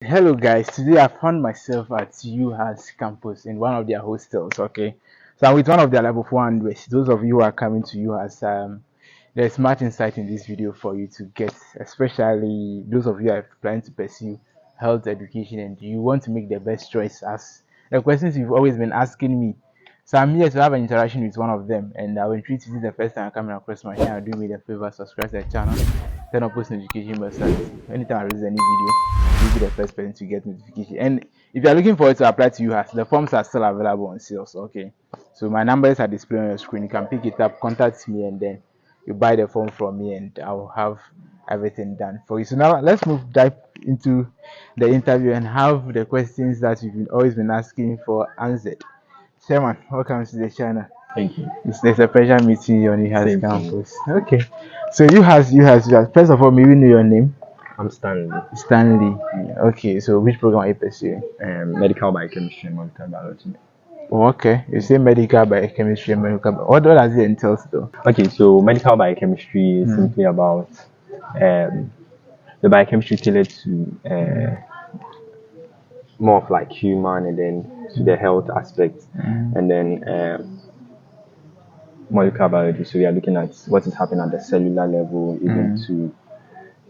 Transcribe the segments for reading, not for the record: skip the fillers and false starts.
Hello guys, today I found myself at UHAS campus in one of their hostels. Okay, so I'm with one of their level 400s. Those of you who are coming to UHAS, there's much insight in this video for you to get, especially those of you who are planning to pursue health education and you want to make the best choice as the questions you've always been asking me. So I'm here to have an interaction with one of them, and I will treat you the first time I'm coming across my channel. Do me the favor, subscribe to the channel, turn on post notification bell so that anytime I release any video, you'll be the first person to get notification. And if you are looking forward to apply to UHAS, the forms are still available on sales. Okay, so my numbers are displayed on your screen. You can pick it up, contact me, and then you buy the form from me, and I will have everything done for you. So now let's dive into the interview and have the questions that you've always been asking for answered. Sherman, welcome to the channel. Thank you. It's a pleasure meeting you on UHAS Same campus. Okay, so you has. First of all, maybe know your name. I'm Stanley. Stanley. Okay, so which program are you pursuing? Medical biochemistry and molecular biology. Oh, okay. You say medical biochemistry and medical. What does it entail, though? Okay, so medical biochemistry is simply about the biochemistry tailored to more of like human and then to the health aspect, and then molecular biology. So we are looking at what is happening at the cellular level, even to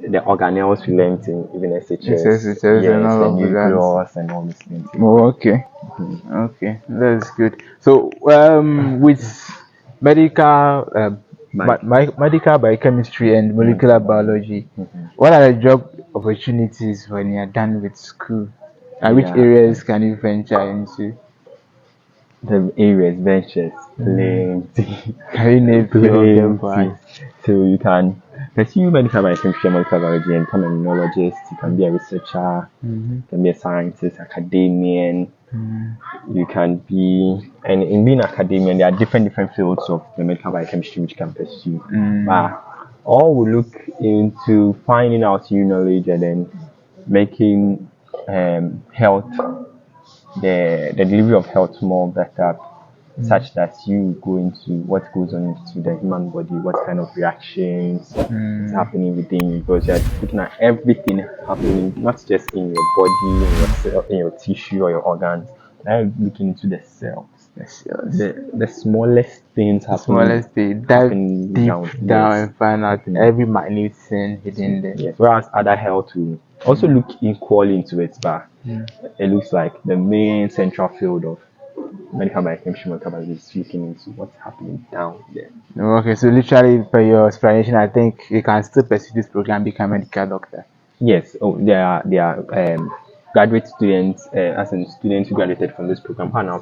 the organelles we learned in even SHS, SHS and all the of that. nucleus and all these things. Oh, okay. Okay, that's good. So, with medical, medical biochemistry and molecular biology, what are the job opportunities when you are done with school? And which areas can you venture into? The areas, ventures, plenty. Can you name few of them for Plenty. us? So you can pursue medical biochemistry, molecular biology, and become an immunologist. You can be a researcher. You can be a scientist, academician. You can be, and in being academician, there are different fields of the medical biochemistry which you can pursue. But all will look into finding out new knowledge and then making health, the delivery of health more better, such that you go into what goes on into the human body, what kind of reactions is happening within you, because you're looking at everything happening, not just in your body, in your cell, in your tissue or your organs. You're looking into the cells. The smallest things happening. Smallest thing, dive happening deep down yes. and find out every minute thing hidden there. Yes. Whereas other health will also look equally into it, but it looks like the main central field of medical biochemistry is looking into what's happening down there. Okay, so literally, per your explanation, I think you can still pursue this program, become a medical doctor. Yes. Oh, there are graduate students, as in students who graduated from this program, who are now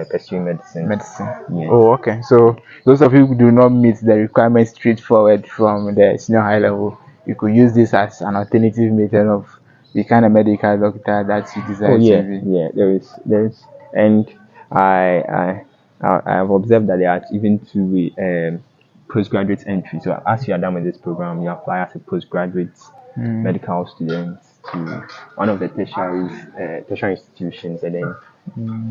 pursuing medicine. Medicine. Yes. Oh, okay. So those of you who do not meet the requirements straightforward from the senior high level, you could use this as an alternative method of becoming a medical doctor that you desire Oh yeah, to be. yeah. There is, and I have observed that there are even two postgraduate entry. So as you are done with this program, you apply as a postgraduate medical student to one of the tertiary institutions, and then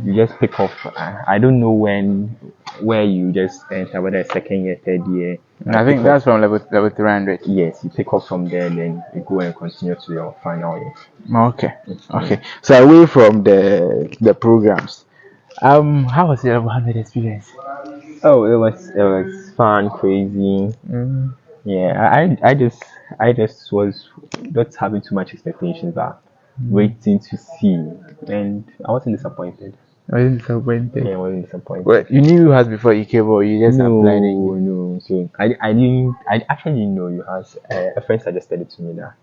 you just pick up. I don't know where you just enter, whether it's second year, third year. I think that's from level 300. Yes, you pick up from there, then you go and continue to your final year. Okay. Okay. So away from the programs, how was your level 100 experience? Oh, it was fun, crazy. Yeah, I just was not having too much expectations, but waiting to see, and I wasn't disappointed. I wasn't disappointed. Yeah, I wasn't disappointed. Well, you knew UHAS before you came, or you just applied again? No. So I actually didn't know UHAS. A friend suggested it to me that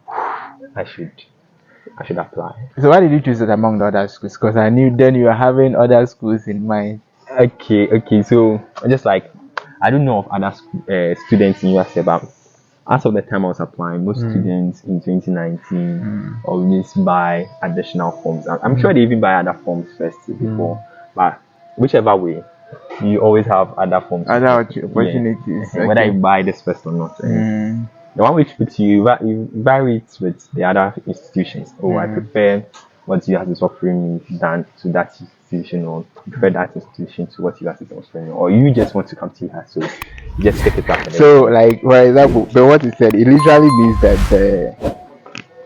I should apply. So why did you choose it among the other schools? Because I knew then you were having other schools in mind. Okay. So just like I don't know of other students in USA, but as of the time I was applying, most students in 2019 always buy additional forms. I'm sure they even buy other forms first before, but whichever way, you always have other forms. Other opportunities. Yes. Okay. Whether you buy this first or not. The one which fits you vary it with the other institutions. I prefer what you is offering me than to that institution, or you prefer that institution to what you is offering, or you just want to come to UHAS, so you just pick it up. So, like for example, but what you said, it literally means that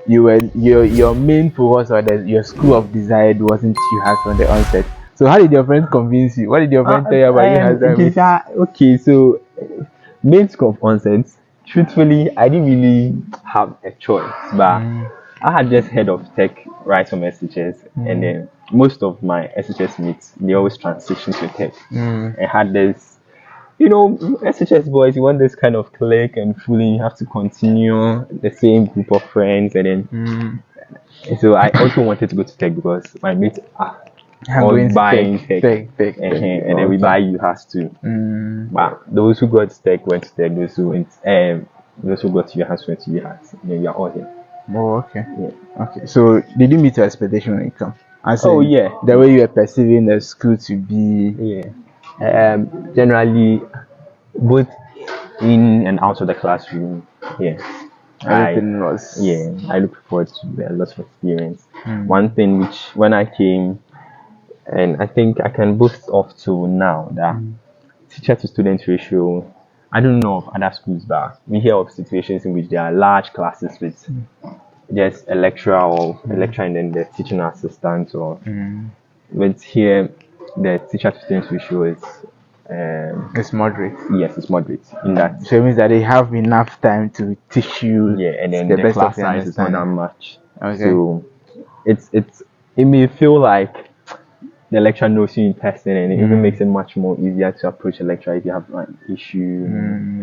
your main focus or your school of desired wasn't UHAS from the onset. So how did your friends convince you? What did your friends tell you about UHAS? Okay, so main school of onset, truthfully, I didn't really have a choice, but I had just heard of tech right from SHS, and then most of my SHS mates they always transition to tech. I had this, SHS boys, you want this kind of click and fooling, you have to continue the same group of friends, and then so I also wanted to go to tech because my mates are I'm all going to buying tech, and then we buy UHAS too. But those who got tech went to tech, those who got UHAS went to UHAS. And then we are all here. Oh, okay. Yeah. Okay. So did you meet your expectation when it comes? Yeah. The way you were perceiving the school to be. Yeah. Generally, both in and out of the classroom. Yeah. Everything was. Yeah. I look forward to a lot of experience. One thing which when I came, and I think I can boast of to now that teacher to student ratio, I don't know of other schools, but we hear of situations in which there are large classes with just a lecturer or a lecturer and then the teaching assistant, or but here the teacher to student ratio is it's moderate. Yes, it's moderate in that. So it means that they have enough time to teach you. Yeah, and then the the best class of your size is not that understanding. much. Okay. So it may feel like the lecturer knows you in person, and it even makes it much more easier to approach a lecturer if you have an issue.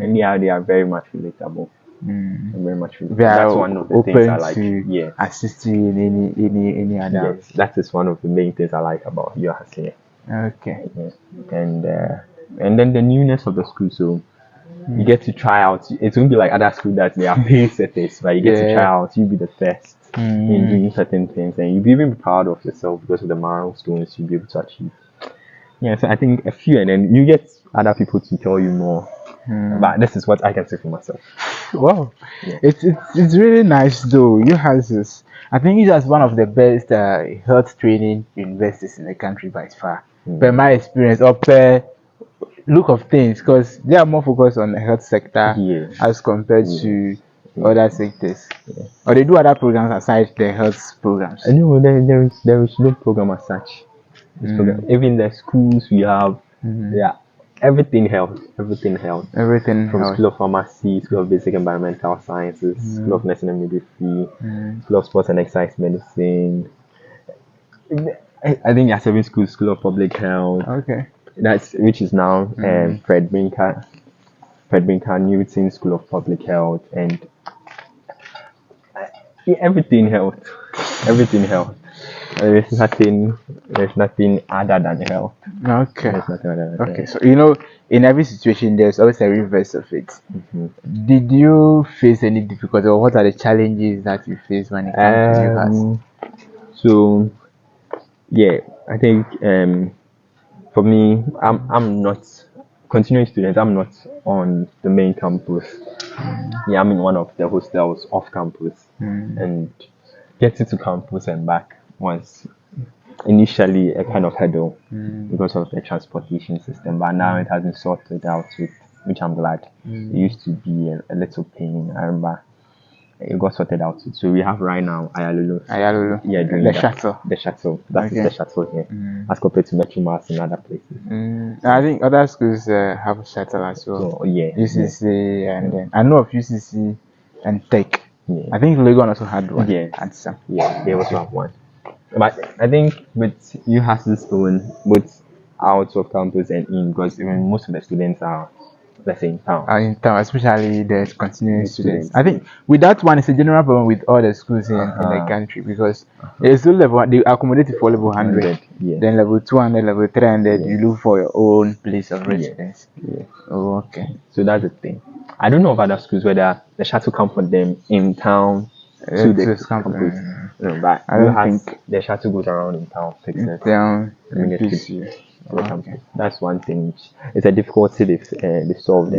And yeah, they are very much relatable. Very much relatable. They are That's one of the things I like. to assist you in any other. Yes, that is one of the main things I like about UHAS here. Okay. Yeah. And then the newness of the school, so you get to try out. It won't be like other schools that they are pace setters, but you get to try out. You be the first in doing certain things, and you'll be even proud of yourself because of the milestones you'll be able to achieve. Yeah, so I think a few, and then you get other people to tell you more. But this is what I can say for myself. Wow, it's really nice though. UHAS this. I think it's one of the best health training universities in the country by far. Per my experience, or per look of things, because they are more focused on the health sector as compared to other sectors. Or they do other programs aside the health programs. No, there is no program as such. Even the schools we have, everything health. Everything From health. School of Pharmacy, School of Basic Environmental Sciences, School of Nursing and Midwifery, School of Sports and Exercise Medicine. I think there are 7 schools. School of Public Health. Okay. Which is now Fred Brinker Newton School of Public Health, and everything health. There's nothing other than health. Okay. There's nothing other than Okay. So in every situation there's always a reverse of it. Did you face any difficulty, or what are the challenges that you face when it comes to UHAS? So yeah, I think for me, I'm not continuing student. I'm not on the main campus. Yeah, I'm in one of the hostels off campus, and getting to campus and back was initially a kind of hurdle because of the transportation system. But now it has been sorted out, which I'm glad. It used to be a little pain. I remember it got sorted out. So we have right now Ayalulu. Yeah, the shuttle. The shuttle. That's the shuttle here, as compared to Metro Mass and other places. I think other schools have a shuttle as well. So yeah, UCC and then I know of UCC and Tech. Yeah. I think Legon also had one. Yeah. Had some. Yeah, they also have one. But I think with UHAS's own, both out of campus and in, because even most of the students are, let's say, in town. In town, especially the continuing students. I think with that one, it's a general problem with all the schools in the country, because it's still level they accommodate for level 100, then level 200, level 300. You look for your own place of residence. Oh, okay. So that's the thing. I don't know of other schools whether the shuttle come for them in town to the campus. But I don't think the shuttle goes around in town. Okay. That's one thing. It's a difficulty they solved.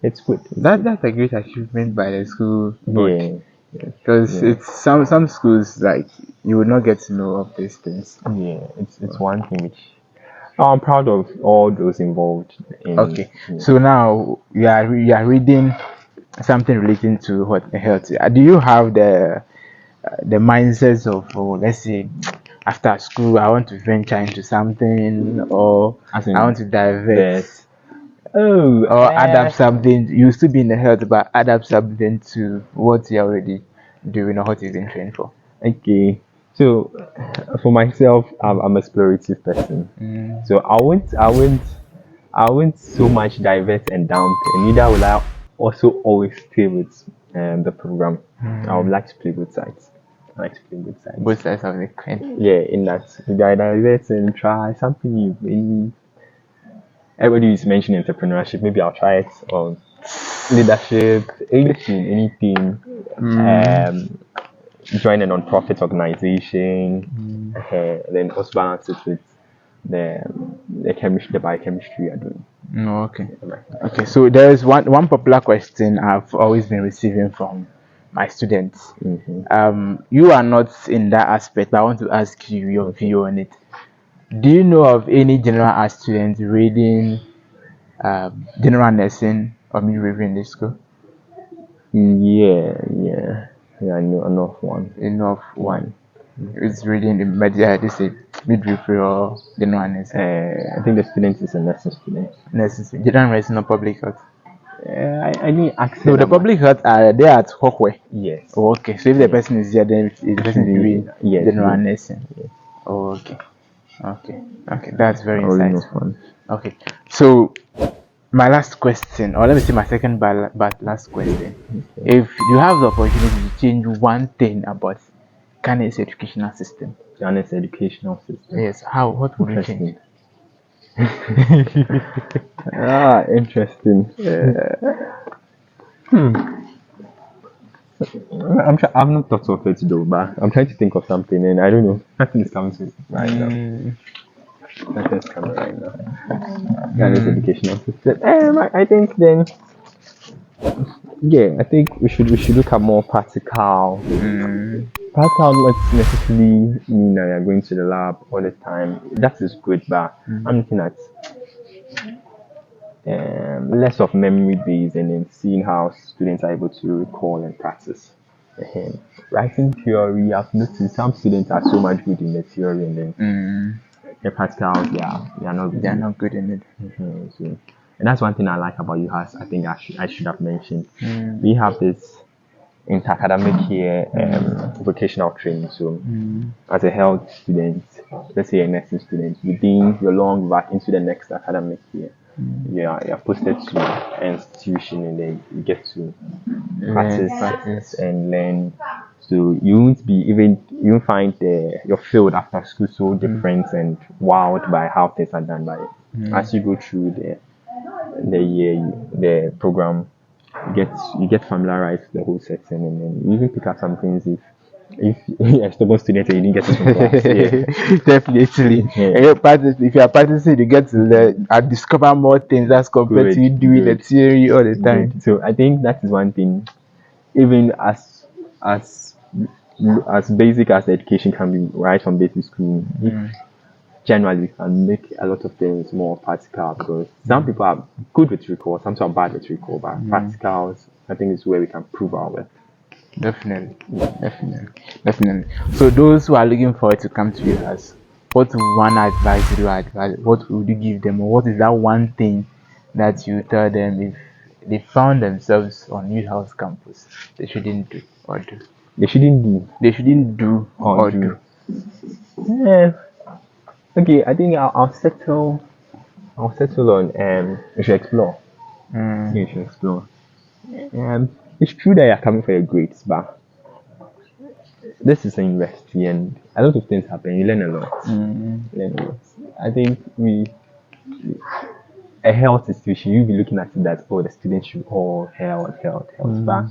It's good. That's a great achievement by the school board. Because it's some schools, like, you would not get to know of these things. Yeah, it's one thing which I'm proud of all those involved. So now you are reading something relating to what health. Do you have the mindsets of, oh, let's say, after school I want to venture into something, or As I in want to divert, that. Oh, or adapt something? You still be in the health, but adapt something to what you're already doing or what you've been trained for. okay. So for myself, I'm a explorative person. So I won't so much divert and dump, and neither will I also always stay with the program. I would like to play both sides. I like to play both sides. Both sides of the coin. Yeah, in that you divert and try something new. Everybody is mentioning entrepreneurship. Maybe I'll try it on leadership, anything. Join a non-profit organization, then also balance it with the chemistry, the biochemistry you're doing. No, okay. Okay, so there is one popular question I've always been receiving from my students. You are not in that aspect, but I want to ask you your view on it. Do you know of any general art student reading general nursing or midwifery in this school? Yeah. I know of one. Enough one. It's reading the this is midwifery or general nursing. I think the student is a nursing student. Nursing, general nursing or public health. I didn't ask. No, the public health are they at Hokwe. Yes. Oh, okay. So if the person is here, then the person is doing Yes, general yes. nursing. Oh, okay. Okay. That's very I already know insightful. one. Okay. So my last question, or let me say my second but last question. If you have the opportunity to change one thing about Ghana's educational system, Ghana's educational system. yes, what would you change? Interesting. I've not thought of it though, but I'm trying to think of something, and I don't know. Nothing is coming to me right now. Nothing is coming right now. Ghana's educational system. I think then. Yeah, I think we should look at more practical. Practical not necessarily mean that you're going to the lab all the time. That is good, but I'm looking at less of memory based and then seeing how students are able to recall and practice. Writing theory, I've noticed some students are so much good in the theory and then the practicals, they are not good. They're not good in it. So, and that's one thing I like about UHAS. I think I should have mentioned. We have this inter-academic year vocational training. So, as a health student, let's say a nursing student, within your long back into the next academic year, you're posted to an institution and then you get to practice and learn. So you won't find your field after school so different and wowed by how things are done. By as you go through the year, the program, you get familiarized with the whole setting, and then you even pick up some things if you're a stubborn student and you didn't get it in class. Definitely. And if you are practicing, you get to learn and discover more things as compared to you doing the theory all the time. Good. So I think that is one thing. Even as basic as the education can be right from basic school, generally we can make a lot of things more practical, because some people are good with recall, some are bad with recall, but practicals, I think, is where we can prove our worth. Definitely. So those who are looking forward to come to UHAS, what one advice would you advise? What would you give them, or what is that one thing that you tell them if they found themselves on UHAS campus they shouldn't do or do? They shouldn't do or do. Yeah. Okay, I think I'll settle on you should explore. You should explore. It's true that you're coming for your grades, but this is a university and a lot of things happen. You learn a lot. I think a health institution, you'll be looking at it that the students should all health, but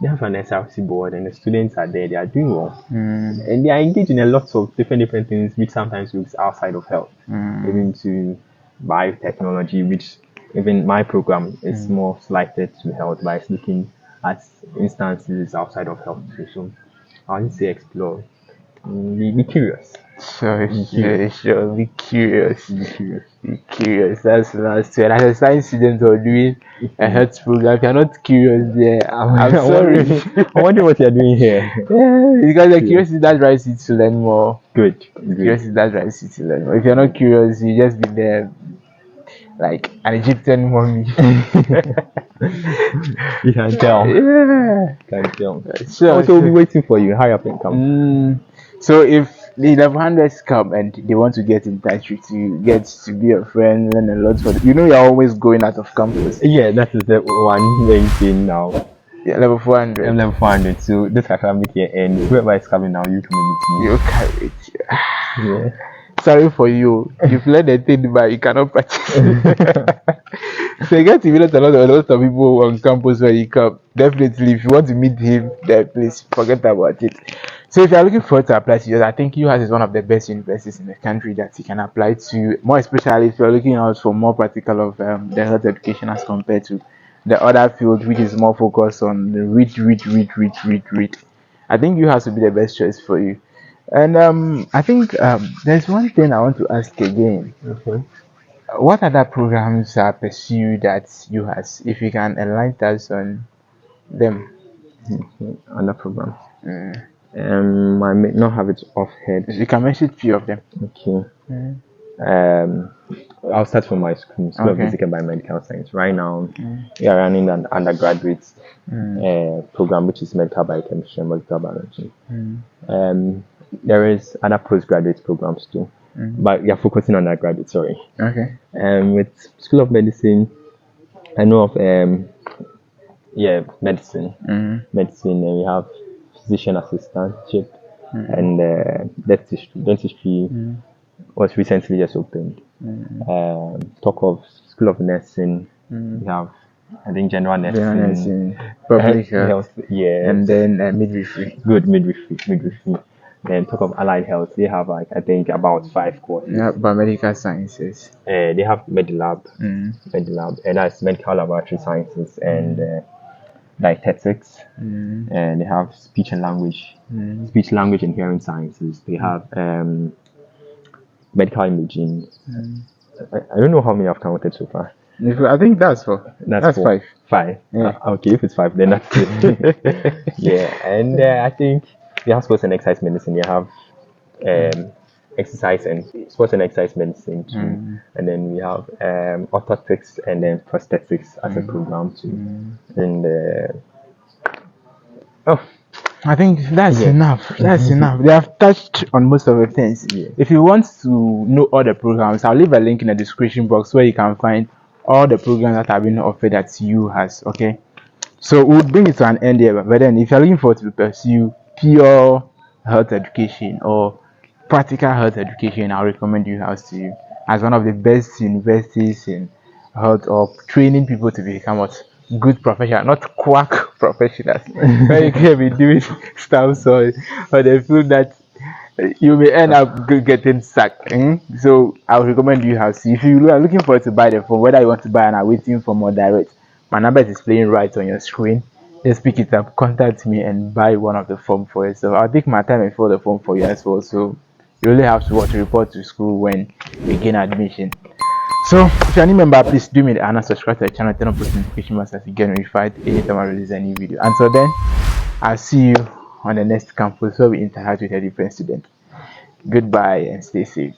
they have an SRC board and the students are there, they are doing well. And they are engaged in a lot of different things which sometimes looks outside of health. Even to biotechnology, which even my program is more slighted to health, but it's looking at instances outside of health too. So I would say explore. Be curious. Sure, Be sure, curious. sure. Be curious. Be curious. Be curious. That's last year. As a science student or doing a Mhm. health program, if you're not curious there, I'm I'm sorry. wondering what you're doing here. Yeah, because the Yeah. curiosity that drives you to learn more. Good. Curiosity that drives you to learn more. If you're not curious, you just be there like an Egyptian mummy. You can tell. Yeah. Can tell. Sure, Also, we'll be sure. waiting for you. Hurry up and come. So if the 1100s come and they want to get in touch with you, get to be a friend, learn a lot for you're always going out of campus. Yeah, that is the one main thing now. Yeah, level 400. I'm level 400, so this can meet here, and whoever is coming now, you come and You carry it. meet me. Yeah. Sorry for you. You've learned a thing, but you cannot practice. So you get to meet a lot of people on campus where you come. Definitely, if you want to meet him, then please forget about it. So if you're looking forward to apply to yours, I think UHAS is one of the best universities in the country that you can apply to. More especially if you're looking out for more practical of the health education as compared to the other field, which is more focused on the read. I think UHAS will be the best choice for you. And I think there's one thing I want to ask again. Okay. What other programs are pursued at UHAS? If you can enlighten us on them. Other programs. Mm. I may not have it off head. You can mention few of them. Okay. Mm. I'll start from my school of Okay. Physical and Biomedical Science. Right now, we are running an undergraduate program, which is Medical Biochemistry and Molecular Biology. There is other postgraduate programs too, but we are focusing on undergraduate. Sorry. Okay. With School of Medicine, I know of medicine, medicine, and we have physician assistantship and dentistry was recently just opened. Talk of School of Nursing, we have I think general nursing, Public health, yeah, and then midwifery. good midwifery. Then talk of allied health, they have like I think about 5 courses. Yeah, biomedical sciences. They have medilab, and that's medical laboratory sciences and dietetics, and they have speech and language and hearing sciences. They have medical imaging. I don't know how many I've counted so far. I think that's four. That's four. 5. 5. Yeah. Okay, if it's 5, then that's it. Yeah, and I think they have sports and exercise medicine. They have exercise and sports and exercise medicine too. And then we have orthotics and then prosthetics as a program too. And I think that's enough. That's enough. They have touched on most of the things. Yeah. If you want to know all the programs, I'll leave a link in the description box where you can find all the programs that have been offered at UHAS. Okay. So we'll bring it to an end here. But then, if you're looking forward to pursue pure health education or practical health education, I'll recommend UHAS to you as one of the best universities in health or training people to become what good professionals, not quack professionals. Where you can be doing stuff so they feel that you may end up getting sacked. So I would recommend UHAS. If you are looking forward to buy the phone, whether you want to buy an awaiting form or direct, my number is displaying right on your screen. Just pick it up, contact me, and buy one of the form for you. So I'll take my time and fill the form for you as well. So you only have to report to school when you gain admission. So if you're a new member, please do me the honor, subscribe to the channel, turn on post notification bells as you get notified anytime I release a new video. Until then, I'll see you on the next campus where we interact with a different student. Goodbye and stay safe.